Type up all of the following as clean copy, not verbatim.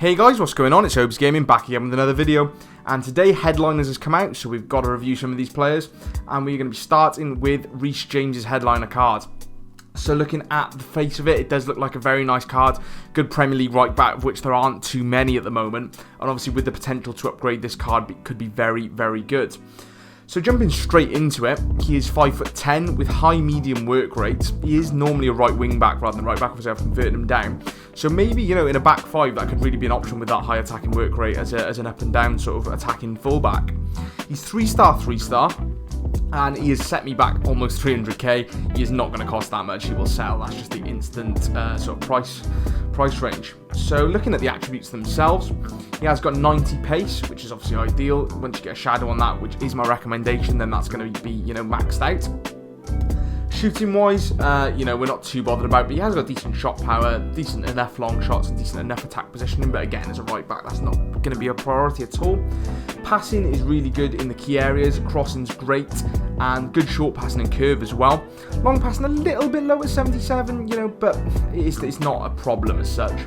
Hey guys, what's going on? It's Obezgaming back again with another video, and today Headliners has come out, so we've got to review some of these players, and we're going to be starting with Reece James's Headliner card. So looking at the face of it, it does look like a very nice card. Good Premier League right back, of which there aren't too many at the moment, and obviously with the potential to upgrade this card, it could be very, very good. So jumping straight into it, he is 5'10" with high medium work rates. He is normally a right wing back rather than right back, because I've converted him down. So maybe, you know, in a back five, that could really be an option with that high attacking work rate as an up and down sort of attacking fullback. He's 3-star, and he has set me back almost 300k. He is not going to cost that much. He will sell. That's just the instant sort of price range. So looking at the attributes themselves, he has got 90 pace, which is obviously ideal. Once you get a shadow on that, which is my recommendation, then that's going to be, you know, maxed out. Shooting wise, you know, we're not too bothered about, but he has got decent shot power, decent enough long shots, and decent enough attack positioning. But again, as a right back, that's not going to be a priority at all. Passing is really good in the key areas. Crossing's great, and good short passing and curve as well. Long passing a little bit low at 77, you know, but it's not a problem as such.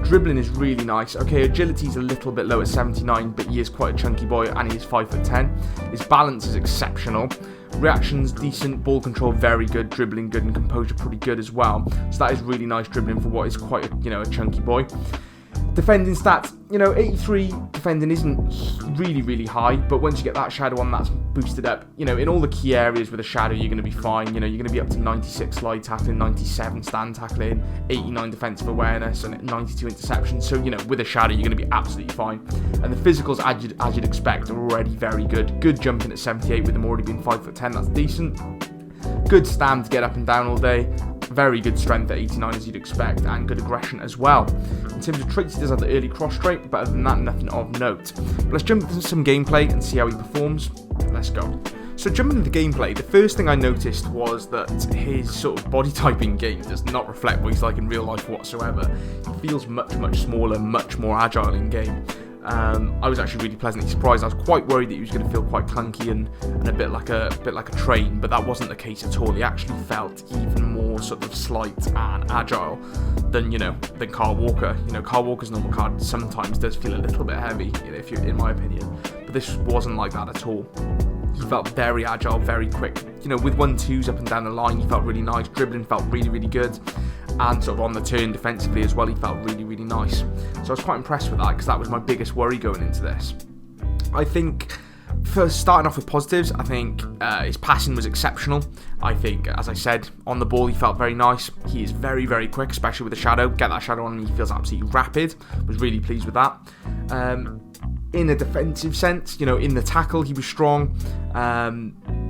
Dribbling is really nice. Okay, agility's a little bit low at 79, but he is quite a chunky boy, and he is 5'10". His balance is exceptional. Reactions decent, ball control very good, dribbling good, and composure pretty good as well. So that is really nice dribbling for what is quite a, you know, a chunky boy. Defending stats, you know, 83 defending isn't really high, but once you get that shadow on, that's boosted up. You know, in all the key areas with a shadow, you're going to be fine. You know, you're going to be up to 96 slide tackling, 97 stand tackling, 89 defensive awareness, and 92 interception. So, you know, with a shadow, you're going to be absolutely fine. And the physicals, as you'd expect, are already very good. Good jumping at 78 with him already being 5'10", that's decent. Good stand to get up and down all day. Very good strength at 89 as you'd expect, and good aggression as well. In terms of traits, he does have the early cross trait, but other than that, nothing of note. But let's jump into some gameplay and see how he performs. Let's go. So jumping into gameplay, the first thing I noticed was that his sort of body type in game does not reflect what he's like in real life whatsoever. He feels much smaller, much more agile in game. I was actually really pleasantly surprised. I was quite worried that he was going to feel quite clunky and a bit like a train, but that wasn't the case at all. He actually felt even more sort of slight and agile than Kyle Walker. You know, Kyle Walker's normal card sometimes does feel a little bit heavy, you know, if you're in my opinion, but this wasn't like that at all. He felt very agile, very quick. You know, with 1-2s up and down the line, he felt really nice. Dribbling felt really good. And sort of on the turn defensively as well, he felt really nice. So I was quite impressed with that, because that was my biggest worry going into this. I think, first starting off with positives, I think his passing was exceptional. I think, as I said, on the ball he felt very nice. He is very quick, especially with the shadow. Get that shadow on and he feels absolutely rapid. Was really pleased with that. In a defensive sense, you know, in the tackle he was strong.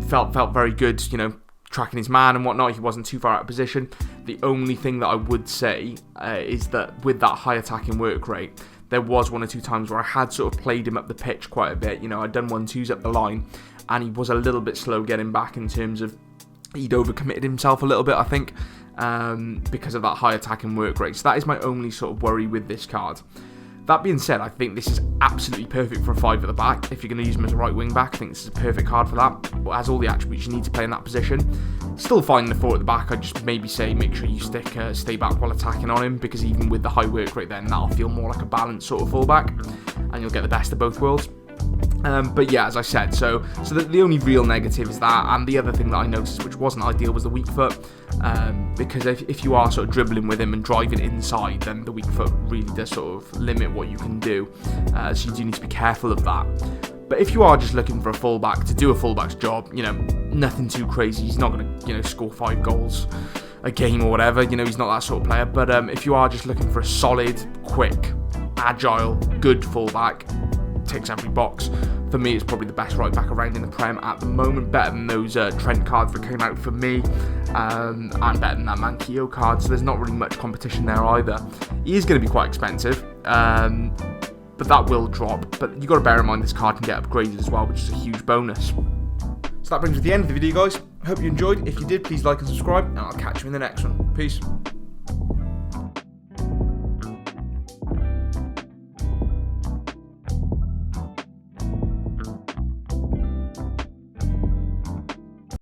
Felt very good, you know, tracking his man and whatnot. He wasn't too far out of position. The only thing that I would say is that with that high attacking work rate, there was 1 or 2 times where I had sort of played him up the pitch quite a bit. You know, I'd done 1-2s up the line, and he was a little bit slow getting back in terms of he'd overcommitted himself a little bit, I think, because of that high attacking work rate. So that is my only sort of worry with this card. That being said, I think this is absolutely perfect for a 5 at the back. If you're going to use him as a right wing back, I think this is a perfect card for that. It has all the attributes you need to play in that position. Still fine in the 4 at the back. I'd just maybe say make sure you stay back while attacking on him, because even with the high work rate, then that'll feel more like a balanced sort of fullback, and you'll get the best of both worlds. But yeah, as I said, so the only real negative is that, and the other thing that I noticed, which wasn't ideal, was the weak foot, because if you are sort of dribbling with him and driving inside, then the weak foot really does sort of limit what you can do, so you do need to be careful of that. But if you are just looking for a fullback to do a fullback's job, you know, nothing too crazy. He's not going to, you know, score 5 goals a game or whatever, you know, he's not that sort of player. But if you are just looking for a solid, quick, agile, good fullback, ticks every box. For me, it's probably the best right back around in the Prem at the moment, better than those Trent cards that came out for me, and better than that Manquillo card, so there's not really much competition there either. He is going to be quite expensive, but that will drop, but you've got to bear in mind this card can get upgraded as well, which is a huge bonus. So that brings me to the end of the video, guys. Hope you enjoyed. If you did, please like and subscribe, and I'll catch you in the next one. Peace.